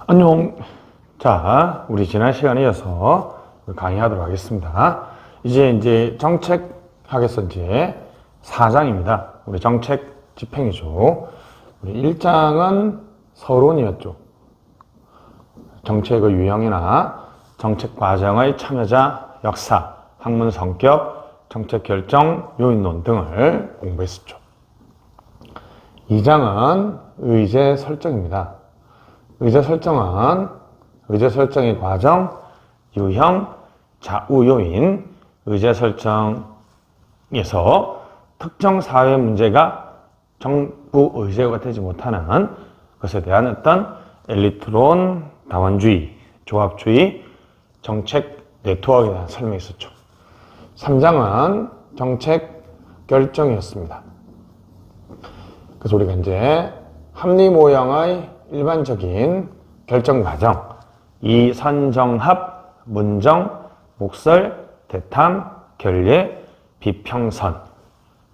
안녕. 자, 우리 지난 시간에 이어서 강의하도록 하겠습니다. 이제 정책학에서 이제 4장입니다. 우리 정책 집행이죠. 우리 1장은 서론이었죠. 정책의 유형이나 정책 과정의 참여자 역사, 학문 성격, 정책 결정, 요인론 등을 공부했었죠. 2장은 의제 설정입니다. 의제 설정은 의제 설정의 과정, 유형, 좌우 요인, 의제 설정에서 특정 사회 문제가 정부 의제가 되지 못하는 것에 대한 어떤 엘리트론, 다원주의, 조합주의, 정책 네트워크에 대한 설명이 있었죠. 3장은 정책 결정이었습니다. 그래서 우리가 이제 합리 모형의 일반적인 결정 과정, 이선정합, 문정, 목설, 대탐, 결례, 비평선,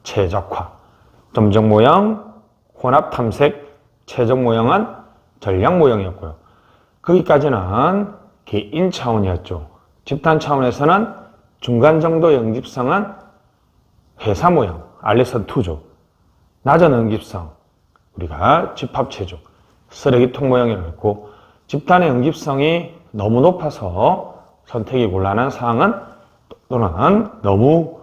최적화, 점정 모형, 혼합 탐색, 최적 모형은 전략 모형이었고요. 거기까지는 개인 차원이었죠. 집단 차원에서는 중간 정도 응집성은 회사 모형, 알렉선2죠. 낮은 응집성, 우리가 집합체조, 쓰레기통 모형이라고 했고, 집단의 응집성이 너무 높아서 선택이 곤란한 상황은 또는 너무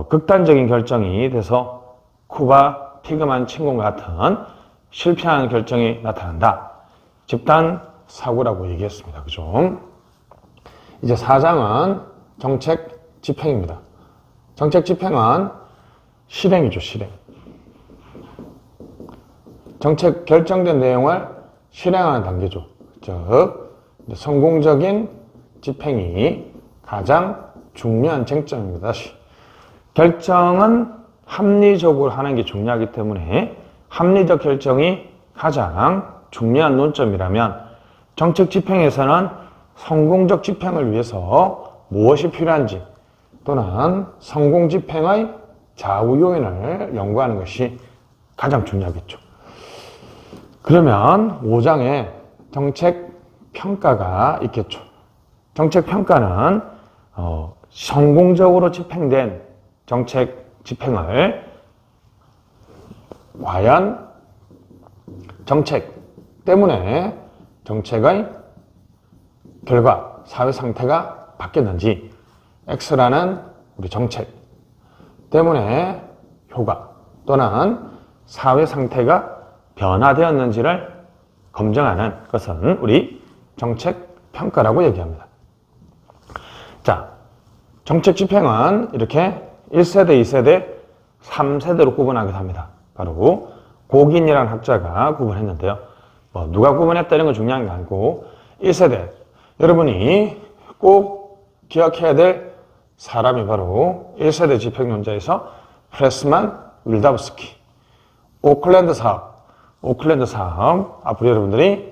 극단적인 결정이 돼서 쿠바 피그만 침공과 같은 실패한 결정이 나타난다. 집단 사고라고 얘기했습니다. 그죠? 이제 4장은 정책 집행입니다. 정책 집행은 실행이죠, 실행. 정책 결정된 내용을 실행하는 단계죠. 즉, 성공적인 집행이 가장 중요한 쟁점입니다. 다시. 결정은 합리적으로 하는 게 중요하기 때문에 합리적 결정이 가장 중요한 논점이라면 정책 집행에서는 성공적 집행을 위해서 무엇이 필요한지 또는 성공 집행의 좌우 요인을 연구하는 것이 가장 중요하겠죠. 그러면 5장에 정책 평가가 있겠죠. 정책 평가는 성공적으로 집행된 정책 집행을 과연 정책 때문에 정책의 결과, 사회 상태가 바뀌었는지, X라는 우리 정책 때문에 효과 또는 사회 상태가 변화되었는지를 검증하는 것은 우리 정책 평가라고 얘기합니다. 자, 정책 집행은 이렇게 1세대, 2세대, 3세대로 구분하기도 합니다. 바로 고긴이라는 학자가 구분했는데요. 누가 구분했다는 건 중요한 게 아니고 1세대, 여러분이 꼭 기억해야 될 사람이 바로 1세대 집행론자에서 프레스만 윌다브스키, 오클랜드 사업, 앞으로 여러분들이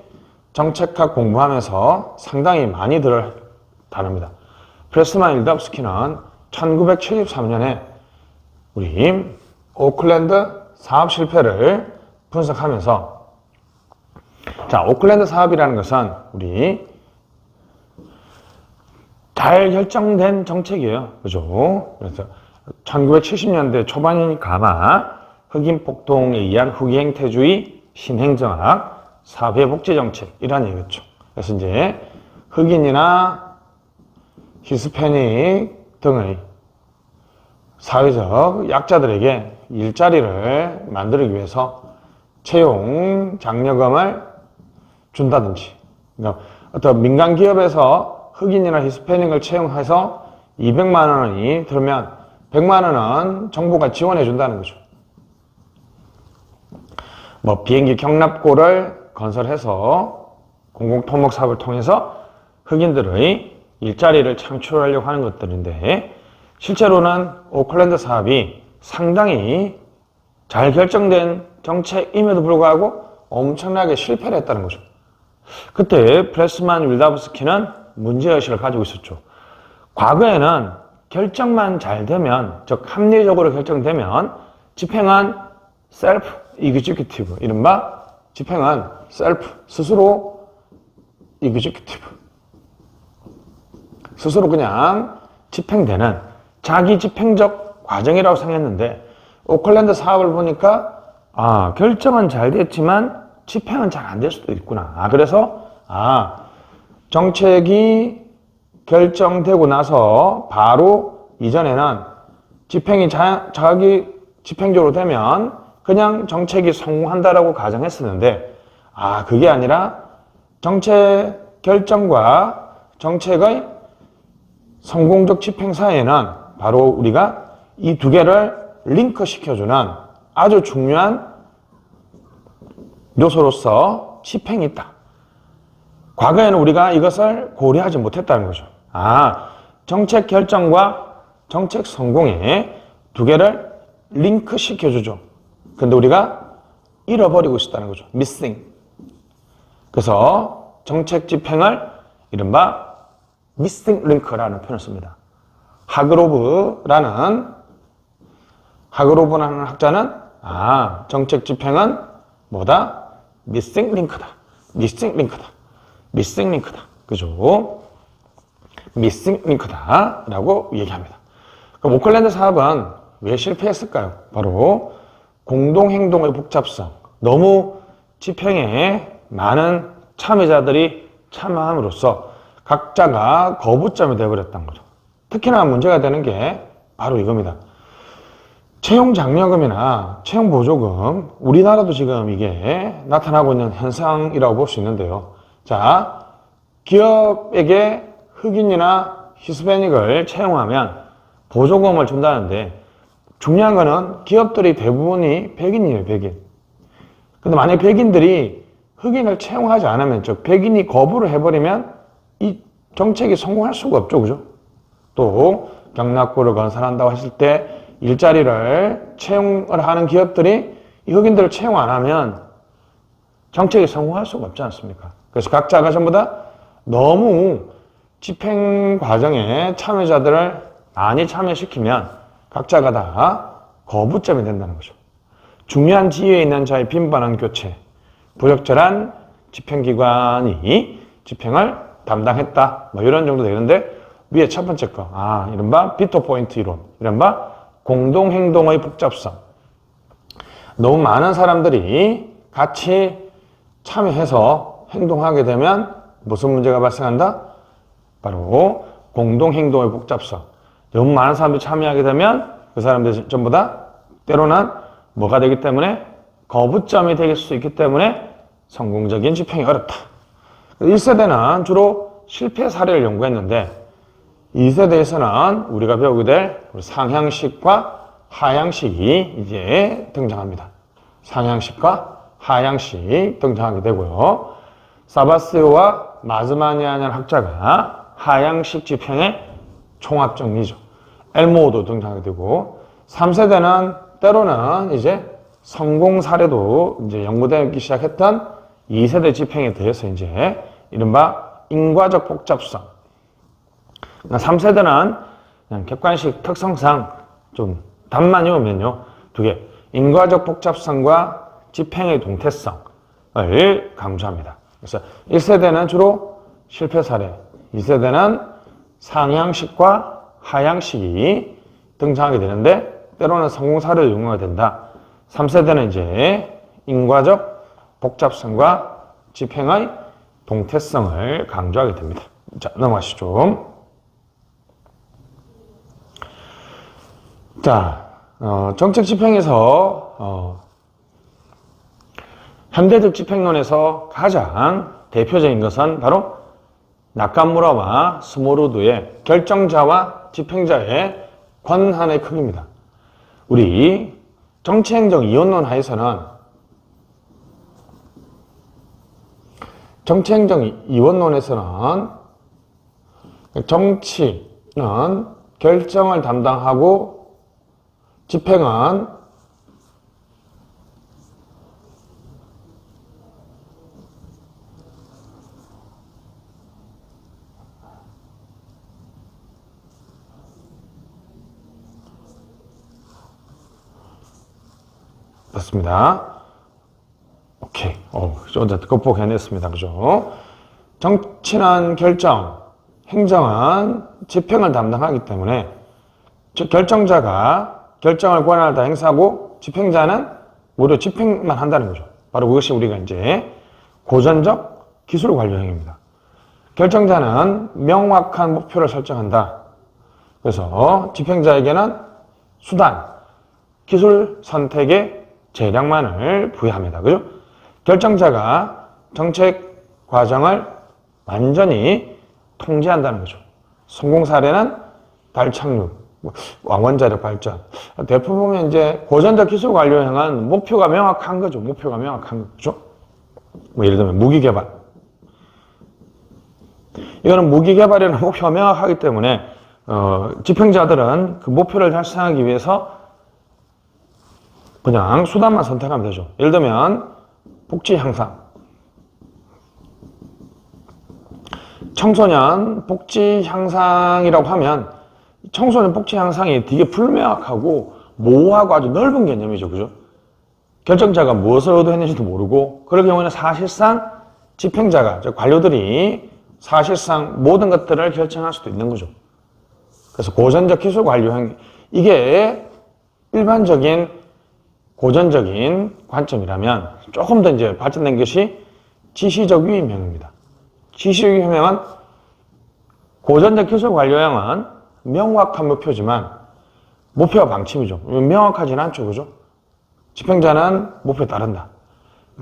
정책학 공부하면서 상당히 많이 다룹니다. 프레스만 윌다브스키는 1973년에 우리 오클랜드 사업 실패를 분석하면서, 자, 오클랜드 사업이라는 것은 우리 잘 결정된 정책이에요. 그죠? 그래서 1970년대 초반이니까 아마 흑인 폭동에 의한 흑행태주의, 신행정학, 사회복지정책 이런 얘기겠죠. 그래서 이제 흑인이나 히스패닉 등의 사회적 약자들에게 일자리를 만들기 위해서 채용 장려금을 준다든지, 그러니까 어떤 민간 기업에서 흑인이나 히스패닉을 채용해서 200만 원이 들면 100만 원은 정부가 지원해 준다는 거죠. 비행기 경납고를 건설해서 공공토목 사업을 통해서 흑인들의 일자리를 창출하려고 하는 것들인데, 실제로는 오클랜드 사업이 상당히 잘 결정된 정책임에도 불구하고 엄청나게 실패를 했다는 거죠. 그때 프레스만 윌다브스키는 문제의식을 가지고 있었죠. 과거에는 결정만 잘 되면, 즉 합리적으로 결정되면 집행한 셀프 이그지큐티브, 이른바 집행은 셀프, 스스로 executive. 스스로 그냥 집행되는 자기 집행적 과정이라고 생각했는데 오클랜드 사업을 보니까 결정은 잘 됐지만 집행은 잘 안 될 수도 있구나. 그래서 정책이 결정되고 나서 바로 이전에는 집행이 자기 집행적으로 되면 그냥 정책이 성공한다라고 가정했었는데 그게 아니라 정책 결정과 정책의 성공적 집행 사이에는 바로 우리가 이 두 개를 링크 시켜주는 아주 중요한 요소로서 집행이 있다. 과거에는 우리가 이것을 고려하지 못했다는 거죠. 정책 결정과 정책 성공에 두 개를 링크 시켜주죠. 근데 우리가 잃어버리고 있었다는 거죠. missing. 그래서 정책 집행을 이른바 missing link라는 표현을 씁니다. 하그로브라는 학자는 정책 집행은 뭐다? missing link다. missing link다. missing link다. 그죠? missing link다 라고 얘기합니다. 그럼 오클랜드 사업은 왜 실패했을까요? 바로 공동행동의 복잡성, 너무 집행에 많은 참여자들이 참여함으로써 각자가 거부점이 되어버렸던 거죠. 특히나 문제가 되는 게 바로 이겁니다. 채용장려금이나 채용보조금, 우리나라도 지금 이게 나타나고 있는 현상이라고 볼 수 있는데요. 자, 기업에게 흑인이나 히스패닉을 채용하면 보조금을 준다는데 중요한 거는 기업들이 대부분이 백인이에요, 백인. 근데 만약 백인들이 흑인을 채용하지 않으면, 즉 백인이 거부를 해버리면 이 정책이 성공할 수가 없죠, 그죠? 또 경락고를 건설한다고 했을 때 일자리를 채용을 하는 기업들이 이 흑인들을 채용 안 하면 정책이 성공할 수가 없지 않습니까? 그래서 각자가 전부 다 너무 집행 과정에 참여자들을 많이 참여시키면 각자가 다 거부점이 된다는 거죠. 중요한 지위에 있는 자의 빈번한 교체, 부적절한 집행기관이 집행을 담당했다. 이런 정도 되는데 위에 첫 번째 거, 이른바 비토포인트 이론, 이른바 공동행동의 복잡성. 너무 많은 사람들이 같이 참여해서 행동하게 되면 무슨 문제가 발생한다? 바로 공동행동의 복잡성. 너무 많은 사람들이 참여하게 되면 그 사람들이 전부 다 때로는 뭐가 되기 때문에 거부점이 될 수 있기 때문에 성공적인 집행이 어렵다. 1세대는 주로 실패 사례를 연구했는데 2세대에서는 우리가 배우게 될 상향식과 하향식이 이제 등장합니다. 상향식과 하향식 등장하게 되고요. 사바스와 마즈마니아라는 학자가 하향식 집행의 총합정리죠. 엘모도 등장하게 되고 3세대는 때로는 이제 성공 사례도 이제 연구되기 시작했던 2세대 집행에 대해서 이제 이른바 인과적 복잡성. 3세대는 그냥 객관식 특성상 좀 답만 외우면요. 두 개. 인과적 복잡성과 집행의 동태성을 강조합니다. 그래서 1세대는 주로 실패 사례, 2세대는 상향식과 하향식이 등장하게 되는데 때로는 성공 사례도 연구가 된다. 3세대는 이제 인과적 복잡성과 집행의 동태성을 강조하게 됩니다. 자, 넘어가시죠. 자, 정책 집행에서 현대적 집행론에서 가장 대표적인 것은 바로 나카무라와 스모루드의 결정자와 집행자의 권한의 크기입니다. 우리 정치행정 이원론 하에서는 정치행정 이원론에서는 정치는 결정을 담당하고 집행은 맞습니다. 오케이. 좀 더 극복해냈습니다. 그죠? 정치는 결정, 행정은 집행을 담당하기 때문에 결정자가 결정을 권한을 다 행사하고 집행자는 오히려 집행만 한다는 거죠. 바로 그것이 우리가 이제 고전적 기술 관료형입니다. 결정자는 명확한 목표를 설정한다. 그래서 집행자에게는 수단, 기술 선택의 재량만을 부여합니다. 그죠? 결정자가 정책 과정을 완전히 통제한다는 거죠. 성공 사례는 달 착륙, 왕원자력 발전. 대표 보면 이제 고전적 기술 관료형은 목표가 명확한 거죠. 목표가 명확한 거죠. 뭐 예를 들면 무기 개발. 이거는 무기 개발이라는 목표가 명확하기 때문에 집행자들은 그 목표를 달성하기 위해서 그냥 수단만 선택하면 되죠. 예를 들면 복지 향상. 청소년 복지 향상이라고 하면 청소년 복지 향상이 되게 불명확하고 모호하고 아주 넓은 개념이죠. 그죠? 결정자가 무엇을 의도했는지도 모르고 그럴 경우에는 사실상 집행자가, 즉 관료들이 사실상 모든 것들을 결정할 수도 있는 거죠. 그래서 고전적 기술 관료형, 이게 일반적인 고전적인 관점이라면 조금 더 이제 발전된 것이 지시적 위임형입니다. 지시적 위임형은 고전적 기술 관료형은 명확한 목표지만 목표가 방침이죠. 명확하지는 않죠. 그죠? 집행자는 목표에 따른다.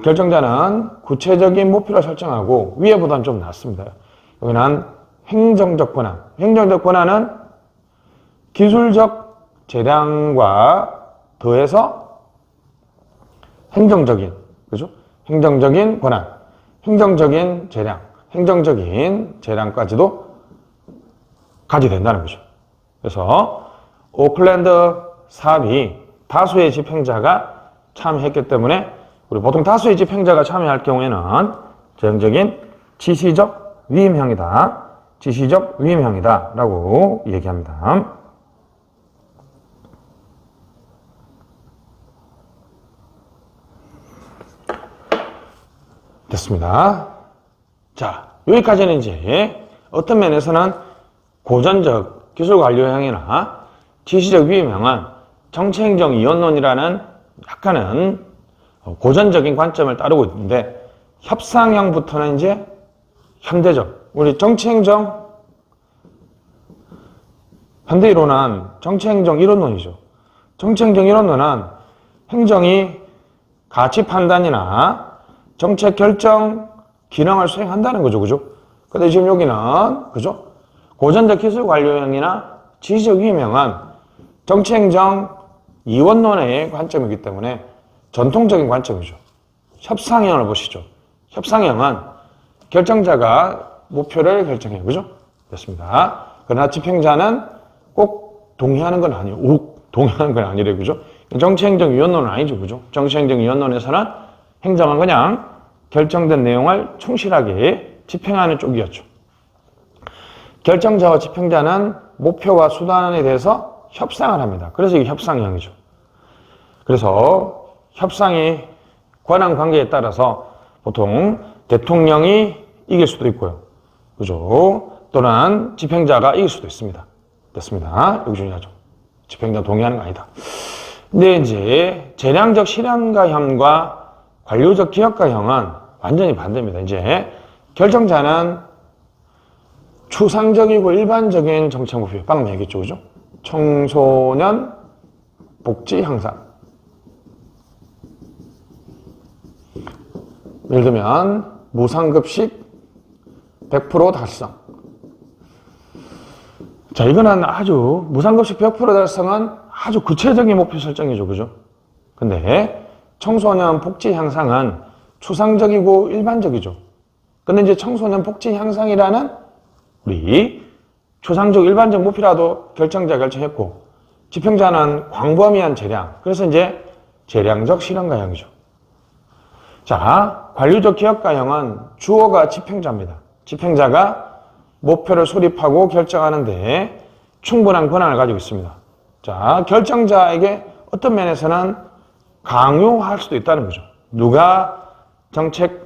결정자는 구체적인 목표를 설정하고 위에보다는 좀 낮습니다. 여기는 행정적 권한. 행정적 권한은 기술적 재량과 더해서 행정적인, 그죠? 행정적인 권한, 행정적인 재량, 행정적인 재량까지도 가지게 된다는 거죠. 그래서 오클랜드 사업이 다수의 집행자가 참여했기 때문에 우리 보통 다수의 집행자가 참여할 경우에는 전형적인 지시적 위임형이다. 지시적 위임형이다 라고 얘기합니다. 됐습니다. 자, 여기까지는 이제 어떤 면에서는 고전적 기술관료형이나 지시적 위임형은 정치행정 이원론이라는 약간은 고전적인 관점을 따르고 있는데, 협상형부터는 이제 현대적, 우리 정치행정 현대이론은 정치행정 이론론이죠. 정치행정 이론론은 행정이 가치 판단이나 정책 결정 기능을 수행한다는 거죠. 그죠? 근데 지금 여기는, 그죠? 고전적 기술 관료형이나 지시적 위임형은 정치행정 이원론의 관점이기 때문에 전통적인 관점이죠. 협상형을 보시죠. 협상형은 결정자가 목표를 결정해요. 그죠? 됐습니다. 그러나 집행자는 꼭 동의하는 건 아니에요. 동의하는 건 아니래요. 그죠? 정치행정 이원론은 아니죠. 그죠? 정치행정 이원론에서는 행정은 그냥 결정된 내용을 충실하게 집행하는 쪽이었죠. 결정자와 집행자는 목표와 수단에 대해서 협상을 합니다. 그래서 이게 협상형이죠. 그래서 협상이 권한 관계에 따라서 보통 대통령이 이길 수도 있고요. 그죠? 또는 집행자가 이길 수도 있습니다. 됐습니다. 여기 중요하죠. 집행자 동의하는 거 아니다. 근데 이제 재량적 실현가형과 관료적 기업가형은 완전히 반대입니다. 이제 결정자는 추상적이고 일반적인 정책 목표, 방금 얘기했죠. 그죠? 청소년 복지 향상. 예를 들면 무상급식 100% 달성. 자, 이거는 아주 무상급식 100% 달성은 아주 구체적인 목표 설정이죠. 그죠? 근데 청소년 복지 향상은 추상적이고 일반적이죠. 근데 이제 청소년 복지 향상이라는 우리 추상적 일반적 목표라도 결정자 결정했고, 집행자는 광범위한 재량. 그래서 이제 재량적 실현가형이죠. 자, 관료적 기업가형은 주어가 집행자입니다. 집행자가 목표를 수립하고 결정하는데 충분한 권한을 가지고 있습니다. 자, 결정자에게 어떤 면에서는 강요할 수도 있다는 거죠. 누가 정책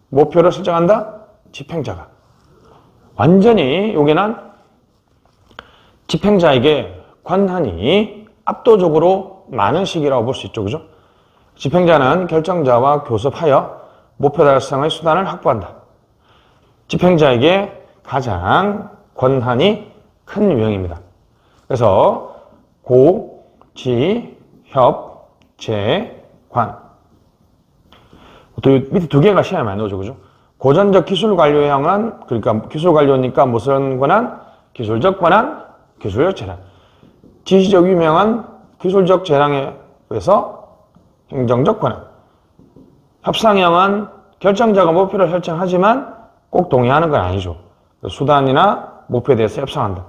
목표를 설정한다? 집행자가. 완전히 여기는 집행자에게 권한이 압도적으로 많은 시기라고 볼 수 있죠. 그죠? 집행자는 결정자와 교섭하여 목표 달성의 수단을 확보한다. 집행자에게 가장 권한이 큰 유형입니다. 그래서 고, 지, 협, 제, 관. 밑에 두 개가 시험에 많이 나오죠. 그죠? 고전적 기술관료형은, 그러니까 기술관료니까 무슨 권한? 기술적 권한, 기술적 재량. 지시적 유명한 기술적 재량에 의해서 행정적 권한. 협상형은 결정자가 목표를 설정하지만 꼭 동의하는 건 아니죠. 수단이나 목표에 대해서 협상한다.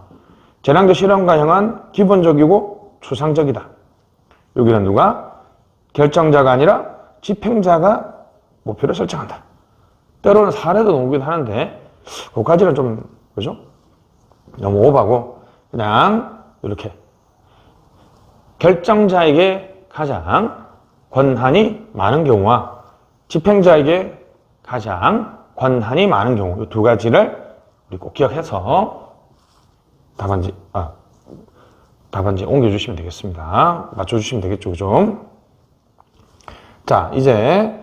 재량적 실현가형은 기본적이고 추상적이다. 여기는 누가? 결정자가 아니라 집행자가 목표를 설정한다. 때로는 사례도 나오긴 하는데 그까지는 좀 그죠? 너무 오버하고 그냥 이렇게 결정자에게 가장 권한이 많은 경우와 집행자에게 가장 권한이 많은 경우 이 두 가지를 우리 꼭 기억해서 답안지 옮겨주시면 되겠습니다. 맞춰주시면 되겠죠, 좀. 자, 이제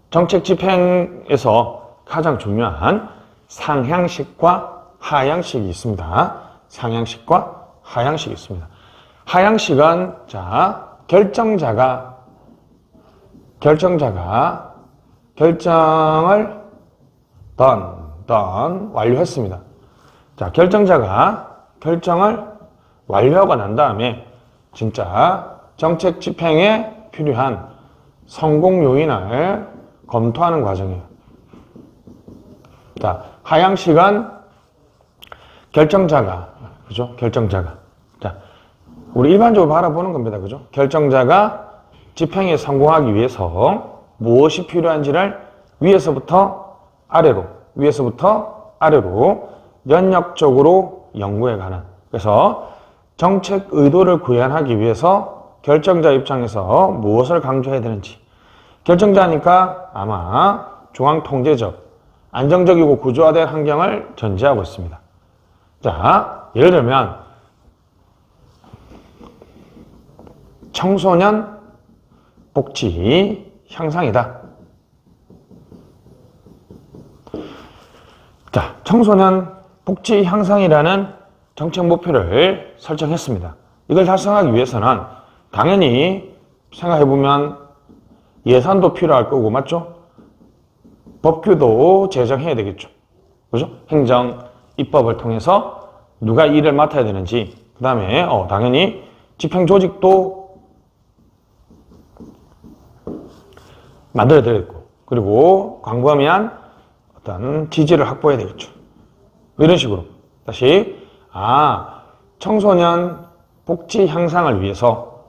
정책 집행에서 가장 중요한 상향식과 하향식이 있습니다. 상향식과 하향식이 있습니다. 하향식은 자 결정자가 결정을 완료했습니다. 자, 결정자가 결정을 완료하고 난 다음에 진짜 정책 집행에 필요한 성공 요인을 검토하는 과정이에요. 자, 하향식은 결정자가, 그죠? 결정자가. 자, 우리 일반적으로 바라보는 겁니다. 그죠? 결정자가 집행에 성공하기 위해서 무엇이 필요한지를 위에서부터 아래로 연역적으로 연구해 가는. 그래서 정책 의도를 구현하기 위해서 결정자 입장에서 무엇을 강조해야 되는지. 결정자니까 아마 중앙통제적, 안정적이고 구조화된 환경을 전제하고 있습니다. 자, 예를 들면 청소년 복지 향상이다. 자, 청소년 복지 향상이라는 정책 목표를 설정했습니다. 이걸 달성하기 위해서는 당연히 생각해보면 예산도 필요할 거고, 맞죠? 법규도 제정해야 되겠죠. 그죠? 행정, 입법을 통해서 누가 일을 맡아야 되는지, 그 다음에 당연히 집행 조직도 만들어야 되겠고, 그리고 광범위한 어떤 지지를 확보해야 되겠죠. 이런 식으로 다시 청소년 복지 향상을 위해서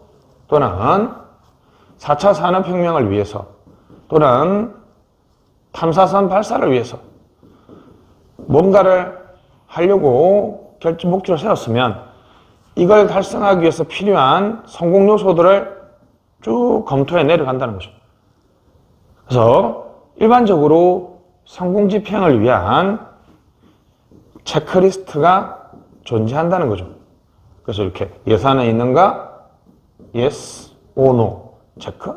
또는 4차 산업혁명을 위해서 또는 탐사선 발사를 위해서 뭔가를 하려고 목표를 세웠으면 이걸 달성하기 위해서 필요한 성공 요소들을 쭉 검토해 내려간다는 거죠. 그래서 일반적으로 성공 집행을 위한 체크리스트가 존재한다는 거죠. 그래서 이렇게 예산에 있는가? yes, or no. 체크.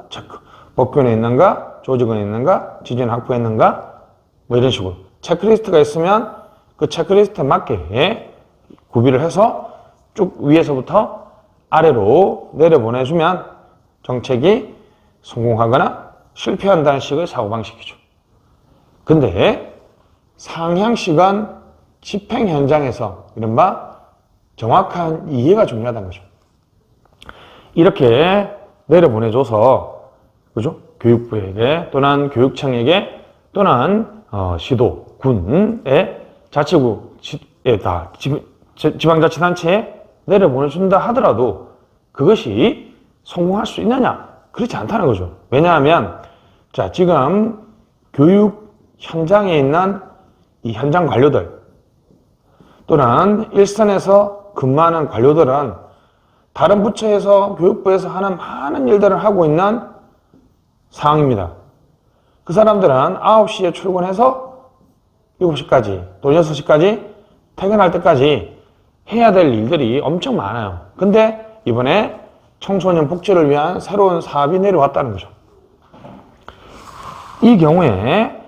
법규에 있는가? 조직에 있는가? 지지는 확보했는가? 뭐 이런 식으로. 체크리스트가 있으면 그 체크리스트에 맞게 구비를 해서 쭉 위에서부터 아래로 내려보내주면 정책이 성공하거나 실패한다는 식의 사고방식이죠. 근데 상향식은 집행 현장에서 이른바 정확한 이해가 중요하다는 거죠. 이렇게 내려보내줘서, 그죠? 교육부에게 또는 교육청에게 또는 시도, 군의 자치구에 다 지방자치단체에 내려보내준다 하더라도 그것이 성공할 수 있느냐? 그렇지 않다는 거죠. 왜냐하면 자, 지금 교육 현장에 있는 이 현장 관료들 또는 일선에서 근무하는 관료들은 다른 부처에서 교육부에서 하는 많은 일들을 하고 있는 상황입니다. 그 사람들은 9시에 출근해서 7시까지 또 6시까지 퇴근할 때까지 해야 될 일들이 엄청 많아요. 근데 이번에 청소년 복지를 위한 새로운 사업이 내려왔다는 거죠. 이 경우에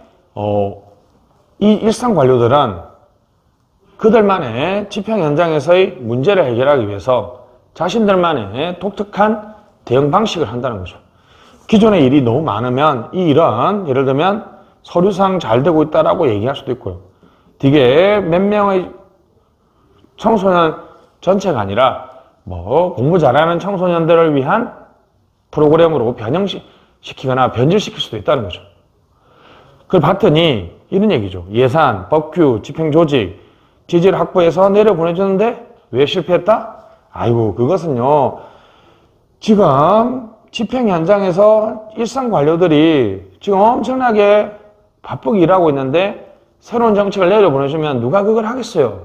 이 일상 관료들은 그들만의 집행 현장에서의 문제를 해결하기 위해서 자신들만의 독특한 대응 방식을 한다는 거죠. 기존의 일이 너무 많으면 이 일은 예를 들면 서류상 잘 되고 있다라고 얘기할 수도 있고요. 되게 몇 명의 청소년 전체가 아니라 뭐 공부 잘하는 청소년들을 위한 프로그램으로 변형시키거나 변질시킬 수도 있다는 거죠. 그걸 봤더니 이런 얘기죠. 예산, 법규, 집행조직, 지지를 확보해서 내려보내줬는데 왜 실패했다? 아이고, 그것은요, 지금 집행 현장에서 일상 관료들이 지금 엄청나게 바쁘게 일하고 있는데 새로운 정책을 내려보내주면 누가 그걸 하겠어요?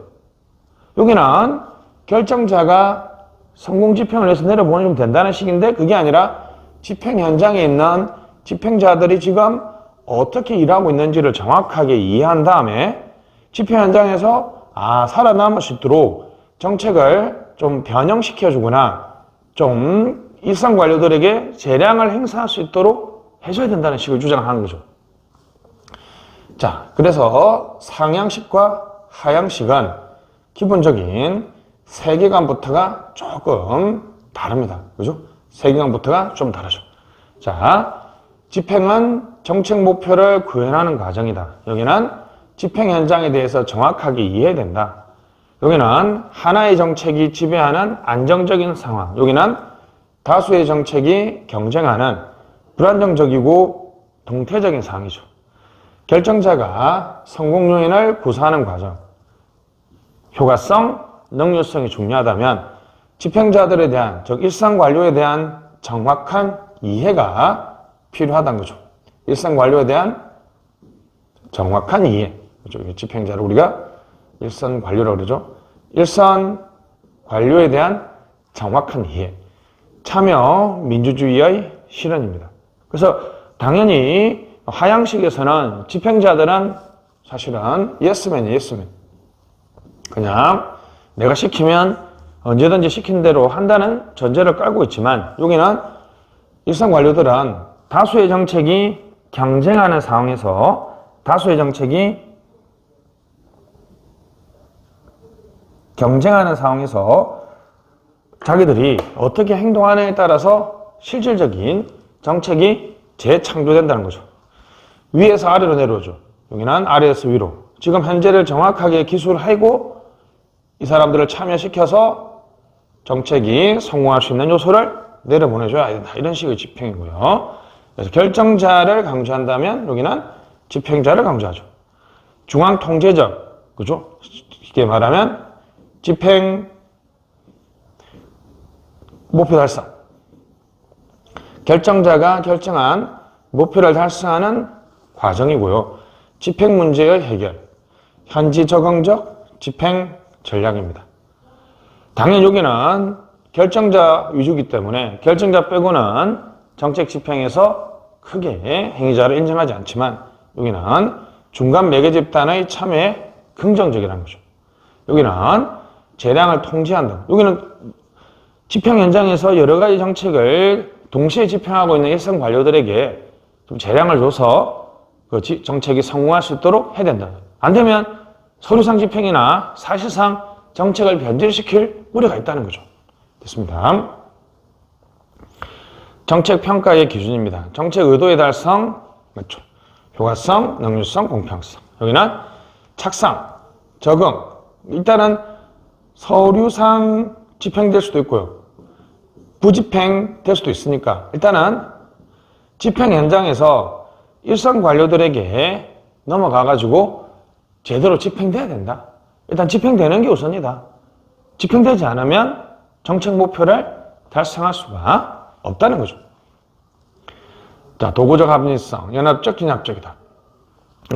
여기는 결정자가 성공 집행을 해서 내려보내주면 된다는 식인데 그게 아니라 집행 현장에 있는 집행자들이 지금 어떻게 일하고 있는지를 정확하게 이해한 다음에 집행 현장에서 살아남을 수 있도록 정책을 좀 변형시켜주거나 좀 일상 관료들에게 재량을 행사할 수 있도록 해줘야 된다는 식을 주장하는 거죠. 자, 그래서 상향식과 하향식은 기본적인 세계관부터가 조금 다릅니다. 그죠? 세계관부터가 좀 다르죠. 자, 집행은 정책 목표를 구현하는 과정이다. 여기는 집행 현장에 대해서 정확하게 이해해야 된다. 여기는 하나의 정책이 지배하는 안정적인 상황. 여기는 다수의 정책이 경쟁하는 불안정적이고 동태적인 상황이죠. 결정자가 성공 요인을 구사하는 과정. 효과성, 능률성이 중요하다면 집행자들에 대한, 즉 일상 관료에 대한 정확한 이해가 필요하다는 거죠. 일상 관료에 대한 정확한 이해. 그렇죠? 집행자를 우리가 일선 관료라고 그러죠. 일선 관료에 대한 정확한 이해. 참여 민주주의의 실현입니다. 그래서 당연히 하향식에서는 집행자들은 사실은 예스맨이에요, 예스맨. 그냥 내가 시키면 언제든지 시킨 대로 한다는 전제를 깔고 있지만 여기는 일선 관료들은 다수의 정책이 경쟁하는 상황에서 자기들이 어떻게 행동하느냐에 따라서 실질적인 정책이 재창조된다는 거죠. 위에서 아래로 내려오죠. 여기는 아래에서 위로. 지금 현재를 정확하게 기술하고 이 사람들을 참여시켜서 정책이 성공할 수 있는 요소를 내려보내줘야 된다. 이런 식의 집행이고요. 그래서 결정자를 강조한다면 여기는 집행자를 강조하죠. 중앙통제적, 그죠? 쉽게 말하면 집행 목표 달성. 결정자가 결정한 목표를 달성하는 과정이고요. 집행 문제의 해결, 현지 적응적 집행 전략입니다. 당연히 여기는 결정자 위주이기 때문에 결정자 빼고는 정책 집행에서 크게 행위자를 인정하지 않지만 여기는 중간 매개 집단의 참여에 긍정적이라는 거죠. 여기는 재량을 통제한다. 여기는 집행 현장에서 여러 가지 정책을 동시에 집행하고 있는 일선 관료들에게 좀 재량을 줘서 그 정책이 성공할 수 있도록 해야 된다. 안 되면 서류상 집행이나 사실상 정책을 변질시킬 우려가 있다는 거죠. 됐습니다. 정책 평가의 기준입니다. 정책 의도의 달성, 맞죠? 효과성, 능률성, 공평성. 여기는 착상, 적응. 일단은 서류상 집행될 수도 있고요. 부집행될 수도 있으니까 일단은 집행 현장에서 일선 관료들에게 넘어가가지고 제대로 집행돼야 된다. 일단 집행되는 게 우선이다. 집행되지 않으면 정책 목표를 달성할 수가 없다는 거죠. 자, 도구적 합리성, 연합적, 진합적이다.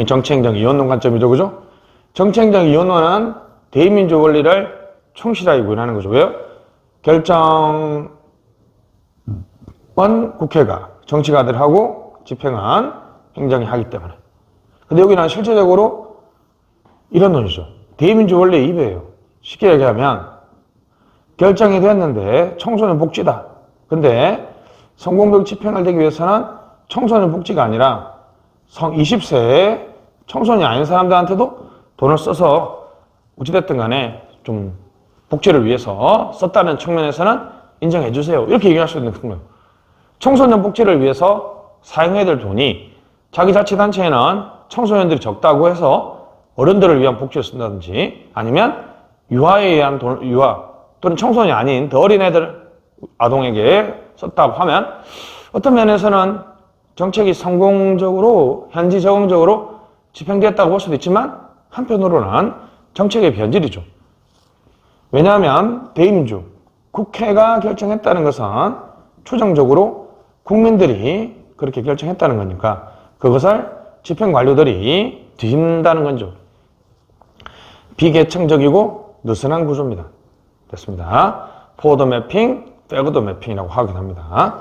정책적 이원론 관점이죠, 그죠? 정책적 이원론은 대의민주 원리를 충실하게 구현하는 거죠. 왜요? 결정은 국회가, 정치가들하고 집행은 행정이 하기 때문에. 근데 여기는 실제적으로 이런 논리죠. 대의민주 원리의 입이에요. 쉽게 얘기하면 결정이 됐는데 청소년 복지다. 근데 성공적 집행을 되기 위해서는 청소년 복지가 아니라 20세에 청소년이 아닌 사람들한테도 돈을 써서 어찌됐든 간에 좀 복지를 위해서 썼다는 측면에서는 인정해 주세요. 이렇게 얘기할 수 있는 거예요. 청소년 복지를 위해서 사용해야 될 돈이 자기 자치단체에는 청소년들이 적다고 해서 어른들을 위한 복지를 쓴다든지 아니면 유아에 의한 유아 또는 청소년이 아닌 더 어린 애들 아동에게 썼다고 하면 어떤 면에서는 정책이 성공적으로 현지 적응적으로 집행됐다고 볼 수도 있지만 한편으로는 정책의 변질이죠. 왜냐하면 대의민주 국회가 결정했다는 것은 추정적으로 국민들이 그렇게 결정했다는 거니까 그것을 집행관료들이 뒤집는다는 거죠. 비계층적이고 느슨한 구조입니다. 됐습니다. 포워드 매핑, 백워드 매핑이라고 하긴 합니다.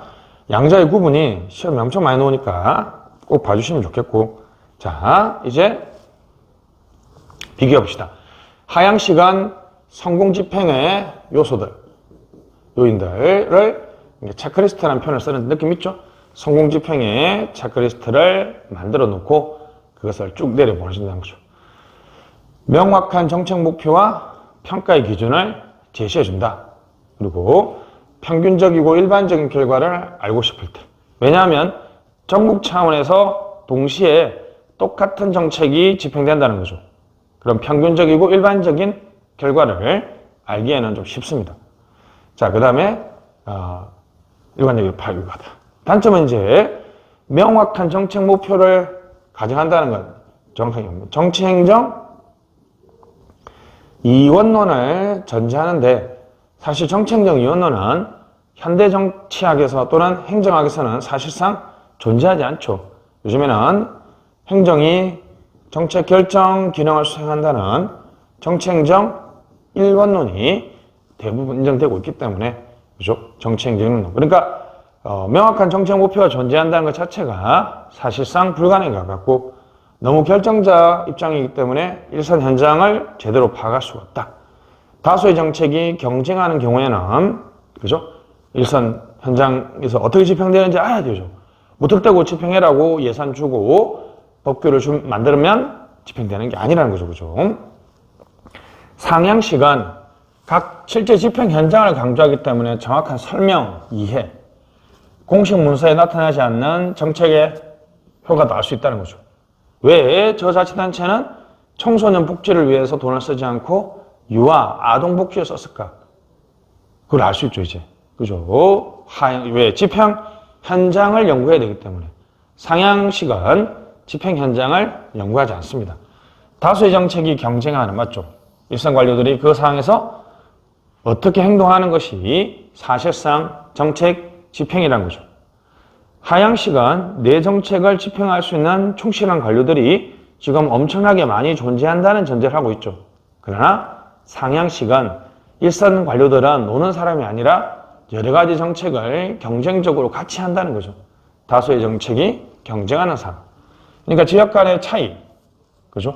양자의 구분이 시험에 엄청 많이 나오니까 꼭 봐주시면 좋겠고, 자 이제 비교해봅시다. 하향시간 성공집행의 요소들, 요인들을 체크리스트라는 표현을 쓰는 느낌 있죠? 성공집행의 체크리스트를 만들어 놓고 그것을 쭉 내려보내신다는 거죠. 명확한 정책 목표와 평가의 기준을 제시해준다. 그리고 평균적이고 일반적인 결과를 알고 싶을 때. 왜냐하면 전국 차원에서 동시에 똑같은 정책이 집행된다는 거죠. 그럼 평균적이고 일반적인 결과를 알기에는 좀 쉽습니다. 자, 그 다음에 일반적으로 발효하다. 단점은 이제 명확한 정책 목표를 가정한다는 건 정확하게 정치행정 이원론을 전제하는데 사실 정치행정 이원론은 현대 정치학에서 또는 행정학에서는 사실상 존재하지 않죠. 요즘에는 행정이 정책 결정 기능을 수행한다는 정치행정 일원론이 대부분 인정되고 있기 때문에 그죠? 정치행정 일원론. 그러니까 명확한 정책 목표가 존재한다는 것 자체가 사실상 불가능에 가깝고 너무 결정자 입장이기 때문에 일선 현장을 제대로 파악할 수가 없다. 다수의 정책이 경쟁하는 경우에는 그죠? 일선 현장에서 어떻게 집행되는지 알아야 되죠. 무턱대고 집행해라고 예산 주고 법규를 만들면 집행되는 게 아니라는 거죠. 그죠? 상향식은 각 실제 집행 현장을 강조하기 때문에 정확한 설명, 이해, 공식 문서에 나타나지 않는 정책의 효과도 알 수 있다는 거죠. 왜 저자치단체는 청소년 복지를 위해서 돈을 쓰지 않고 유아, 아동 복지에 썼을까? 그걸 알 수 있죠, 이제. 그죠? 왜? 집행 현장을 연구해야 되기 때문에. 상향식은 집행 현장을 연구하지 않습니다. 다수의 정책이 경쟁하는, 맞죠? 일선 관료들이 그 상황에서 어떻게 행동하는 것이 사실상 정책 집행이라는 거죠. 하향식은 내 정책을 집행할 수 있는 충실한 관료들이 지금 엄청나게 많이 존재한다는 전제를 하고 있죠. 그러나 상향식은 일선 관료들은 노는 사람이 아니라 여러 가지 정책을 경쟁적으로 같이 한다는 거죠. 다수의 정책이 경쟁하는 상황. 그러니까 지역 간의 차이, 그죠?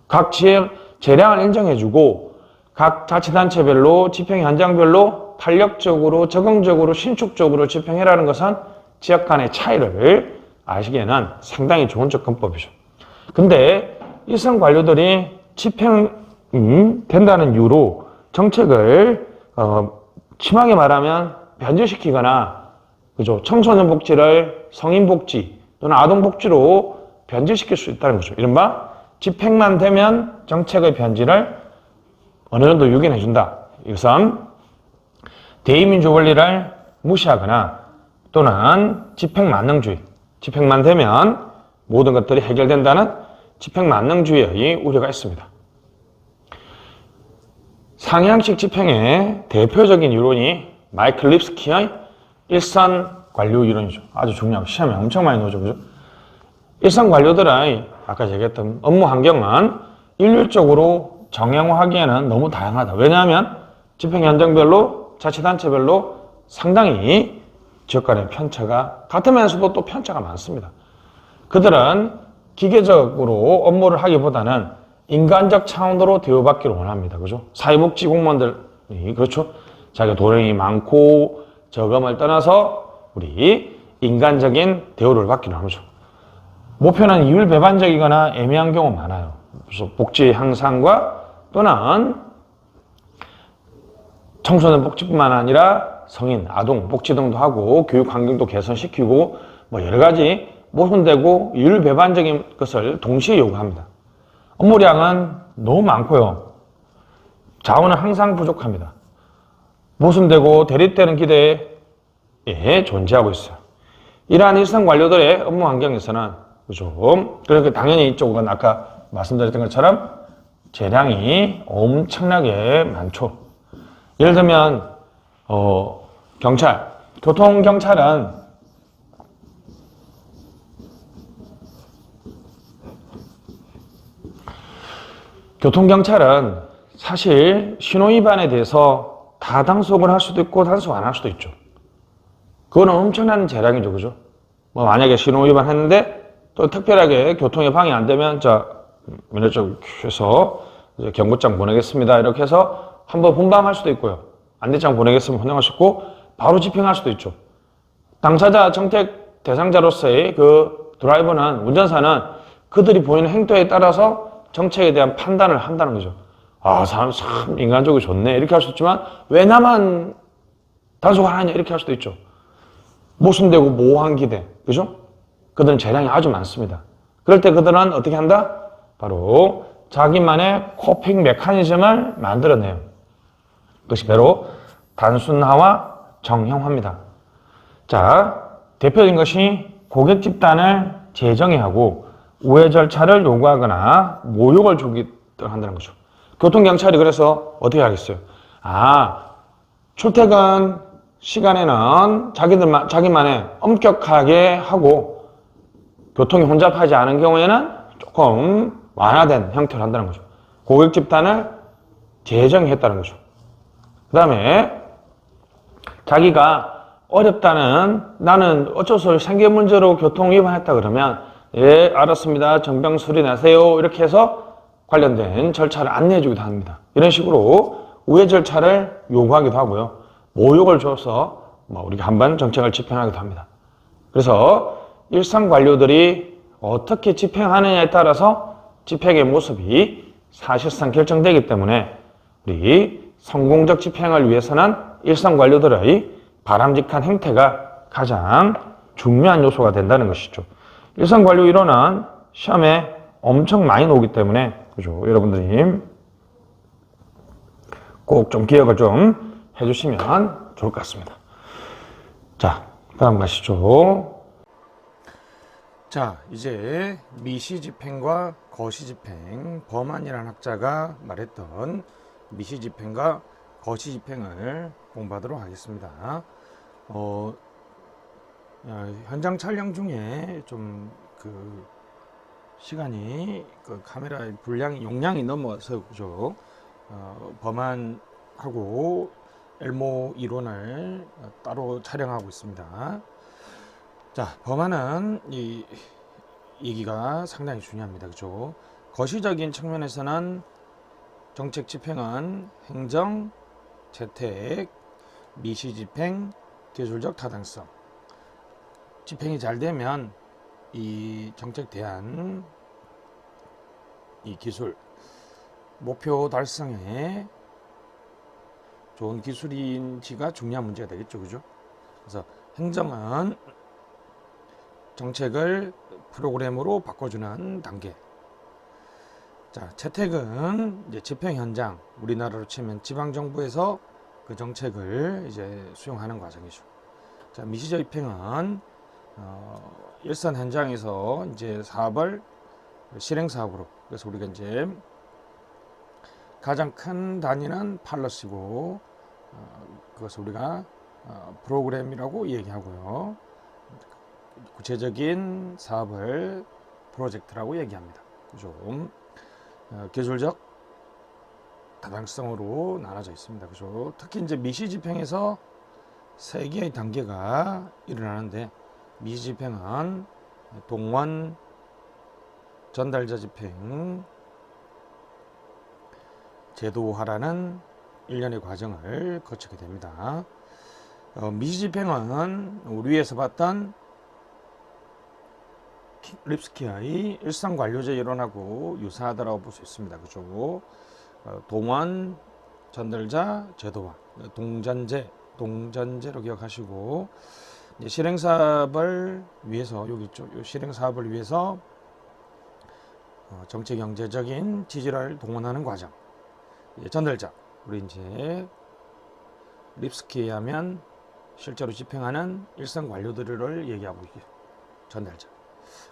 각 지역 재량을 인정해주고 각 자치단체별로 집행 현장별로 탄력적으로 적응적으로 신축적으로 집행해라는 것은 지역 간의 차이를 아시기에는 상당히 좋은 접근법이죠. 근데 일선 관료들이 집행된다는 이유로 정책을 심하게 말하면 변질시키거나 그죠? 청소년 복지를 성인 복지 또는 아동 복지로 변질시킬 수 있다는 거죠. 이른바 집행만 되면 정책의 변질을 어느 정도 유견해준다. 이것은 대의민주 원리를 무시하거나 또는 집행만능주의, 집행만 되면 모든 것들이 해결된다는 집행만능주의의 우려가 있습니다. 상향식 집행의 대표적인 이론이 마이클 립스키의 일선 관료 이론이죠. 아주 중요하고 시험에 엄청 많이 나오죠. 그죠? 일선 관료들의 아까 얘기했던 업무 환경은 일률적으로 정형화하기에는 너무 다양하다. 왜냐하면 집행 현장별로 자치단체별로 상당히 지역 간의 편차가 같으면서도 또 편차가 많습니다. 그들은 기계적으로 업무를 하기보다는 인간적 차원으로 대우받기를 원합니다. 그죠? 사회복지 공무원들이, 그렇죠? 자기가 도령이 많고 저금을 떠나서 우리 인간적인 대우를 받기를 하죠. 목표는 이율 배반적이거나 애매한 경우 많아요. 그래서 복지 향상과 또는 청소년 복지뿐만 아니라 성인, 아동 복지 등도 하고 교육 환경도 개선시키고 뭐 여러 가지 모순되고 이율 배반적인 것을 동시에 요구합니다. 업무량은 너무 많고요. 자원은 항상 부족합니다. 모순되고 대립되는 기대에 존재하고 있어요. 이러한 일선 관료들의 업무 환경에서는 그죠? 그러니까 당연히 이쪽은 아까 말씀드렸던 것처럼 재량이 엄청나게 많죠. 예를 들면 경찰, 교통경찰은 사실 신호위반에 대해서 다 단속을 할 수도 있고 단속 안 할 수도 있죠. 그거는 엄청난 재량이죠. 그죠? 뭐 만약에 신호위반 했는데 또 특별하게 교통에 방해 안 되면 면허증 해서 경고장 보내겠습니다. 이렇게 해서 한번 분방할 수도 있고요. 안대장 보내겠으면 혼용할 수 있고 바로 집행할 수도 있죠. 당사자 정책 대상자로서의 그 드라이버는 운전사는 그들이 보이는 행동에 따라서 정책에 대한 판단을 한다는 거죠. 아, 사람 참 인간적으로 좋네. 이렇게 할 수 있지만 왜 나만 단속 안 하냐 이렇게 할 수도 있죠. 모순되고 모호한 기대. 그죠? 그들은 재량이 아주 많습니다. 그럴 때 그들은 어떻게 한다? 바로 자기만의 코핑 메커니즘을 만들어내요. 그것이 바로 단순화와 정형화입니다. 자, 대표적인 것이 고객 집단을 재정의하고 우회 절차를 요구하거나 모욕을 주기도 한다는 거죠. 교통경찰이 그래서 어떻게 하겠어요? 출퇴근 시간에는 자기만의 엄격하게 하고 교통이 혼잡하지 않은 경우에는 조금 완화된 형태로 한다는 거죠. 고객 집단을 재정했다는 거죠. 그 다음에 자기가 어렵다는 나는 어쩔 수 없이 생계 문제로 교통 위반했다 그러면 예, 알았습니다. 정병 수리 내세요. 이렇게 해서 관련된 절차를 안내해 주기도 합니다. 이런 식으로 우회 절차를 요구하기도 하고요. 모욕을 줘서 우리가 한번 정책을 집행하기도 합니다. 그래서 일선 관료들이 어떻게 집행하느냐에 따라서 집행의 모습이 사실상 결정되기 때문에 우리 성공적 집행을 위해서는 일선 관료들의 바람직한 행태가 가장 중요한 요소가 된다는 것이죠. 일선 관료 이론은 시험에 엄청 많이 나오기 때문에 그죠? 여러분들이 꼭 좀 기억을 좀 해주시면 좋을 것 같습니다. 자, 다음 가시죠. 자, 이제 미시집행과 거시집행, 범한이라는 학자가 말했던 미시집행과 거시집행을 공부하도록 하겠습니다. 현장 촬영 중에 좀 시간이 카메라의 분량이 용량이 넘어서 그죠? 범한하고 엘모 이론을 따로 촬영하고 있습니다. 자, 범한은 이 얘기가 상당히 중요합니다. 그죠? 거시적인 측면에서는 정책 집행은 행정, 재택, 미시집행, 기술적 타당성. 집행이 잘 되면 이 정책 대안, 이 기술, 목표 달성에 좋은 기술인지가 중요한 문제가 되겠죠. 그죠? 그래서 행정은 정책을 프로그램으로 바꿔주는 단계. 자, 채택은 이제 집행 현장, 우리나라로 치면 지방정부에서 그 정책을 이제 수용하는 과정이죠. 자, 미시적 집행은 일선 현장에서 이제 사업을 실행 사업으로, 그래서 우리가 이제 가장 큰 단위는 팔러시고 그것을 우리가 프로그램이라고 얘기하고요. 구체적인 사업을 프로젝트라고 얘기합니다. 그죠? 기술적 타당성으로 나눠져 있습니다. 그죠? 특히 이제 미시집행에서 세 개의 단계가 일어나는데, 미시집행은 동원, 전달자 집행, 제도화라는 일련의 과정을 거치게 됩니다. 미시집행은 우리 위에서 봤던 립스키의 일상관료제 이론하고 유사하다고 볼 수 있습니다. 그죠? 동원, 전달자, 제도화, 동전제로 기억하시고, 이제 실행사업을 위해서 여기 있죠. 이 실행사업을 위해서 정치 경제적인 지지를 동원하는 과정. 전달자, 우리 이제 립스키에 하면 실제로 집행하는 일상 관료들을 얘기하고 있죠. 전달자.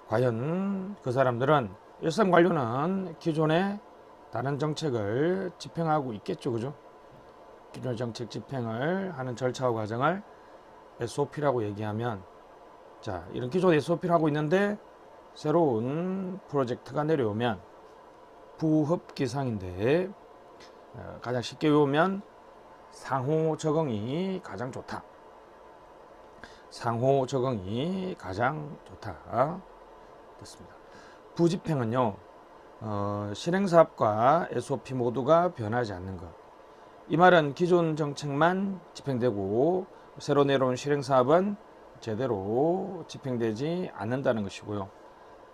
과연 그 사람들은 일상 관료는 기존의 다른 정책을 집행하고 있겠죠, 그죠? 기존 정책 집행을 하는 절차와 과정을 SOP라고 얘기하면, 자, 이런 기존 SOP를 하고 있는데 새로운 프로젝트가 내려오면 부흡기상인데, 가장 쉽게 외우면 상호 적응이 가장 좋다. 상호 적응이 가장 좋다. 됐습니다. 부집행은요, 실행사업과 SOP 모두가 변하지 않는 것. 이 말은 기존 정책만 집행되고 새로 내려온 실행사업은 제대로 집행되지 않는다는 것이고요.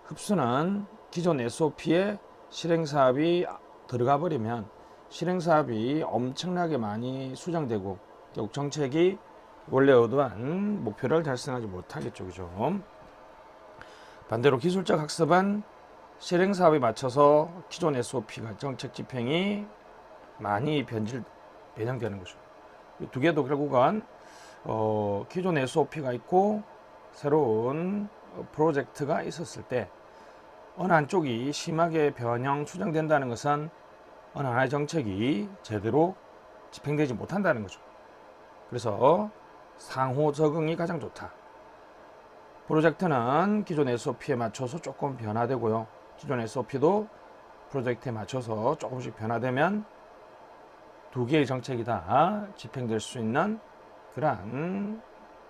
흡수는 기존 SOP에 실행사업이 들어가 버리면 실행사업이 엄청나게 많이 수정되고 결국 정책이 원래 의도한 목표를 달성하지 못하겠죠. 그죠? 반대로 기술적 학습은 실행사업에 맞춰서 기존 SOP가 정책 집행이 많이 변형되는 거죠. 이 두 개도 결국은 기존 SOP가 있고 새로운 프로젝트가 있었을 때 어느 한쪽이 심하게 변형 수정된다는 것은 어느 하나의 정책이 제대로 집행되지 못한다는 거죠. 그래서 상호 적응이 가장 좋다. 프로젝트는 기존 SOP에 맞춰서 조금 변화되고요. 기존 SOP도 프로젝트에 맞춰서 조금씩 변화되면 두 개의 정책이 다 집행될 수 있는 그러한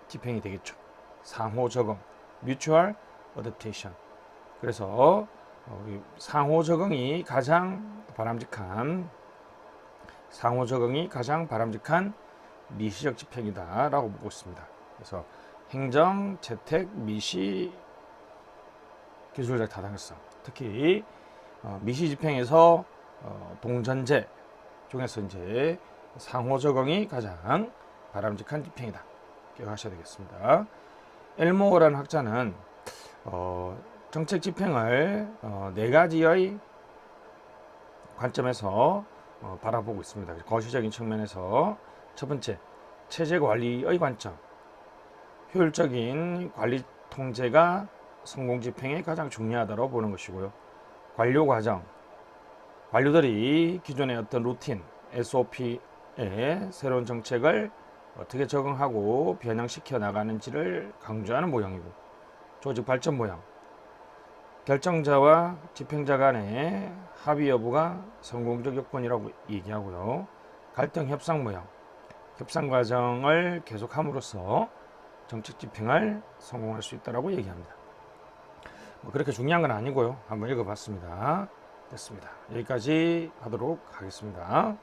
집행이 되겠죠. 상호 적응, mutual adaptation. 그래서 상호 적응이 가장 바람직한 미시적 집행이다라고 보고 있습니다. 그래서 행정, 채택, 미시, 기술적 타당성. 특히 미시 집행에서 동전제 중에서 이제 상호 적응이 가장 바람직한 집행이다. 기억하셔야 되겠습니다. 엘모어라는 학자는 정책 집행을 네 가지의 관점에서 바라보고 있습니다. 거시적인 측면에서 첫 번째, 체제 관리의 관점. 효율적인 관리 통제가 성공 집행에 가장 중요하다고 보는 것이고요. 관료 과정. 관료들이 기존의 어떤 루틴, SOP에 새로운 정책을 어떻게 적응하고 변형시켜 나가는지를 강조하는 모형이고, 조직 발전 모형. 결정자와 집행자 간의 합의 여부가 성공적 요건이라고 얘기하고요. 갈등 협상 모형. 협상 과정을 계속함으로써 정책 집행을 성공할 수 있다고 얘기합니다. 그렇게 중요한 건 아니고요. 한번 읽어봤습니다. 됐습니다. 여기까지 하도록 하겠습니다.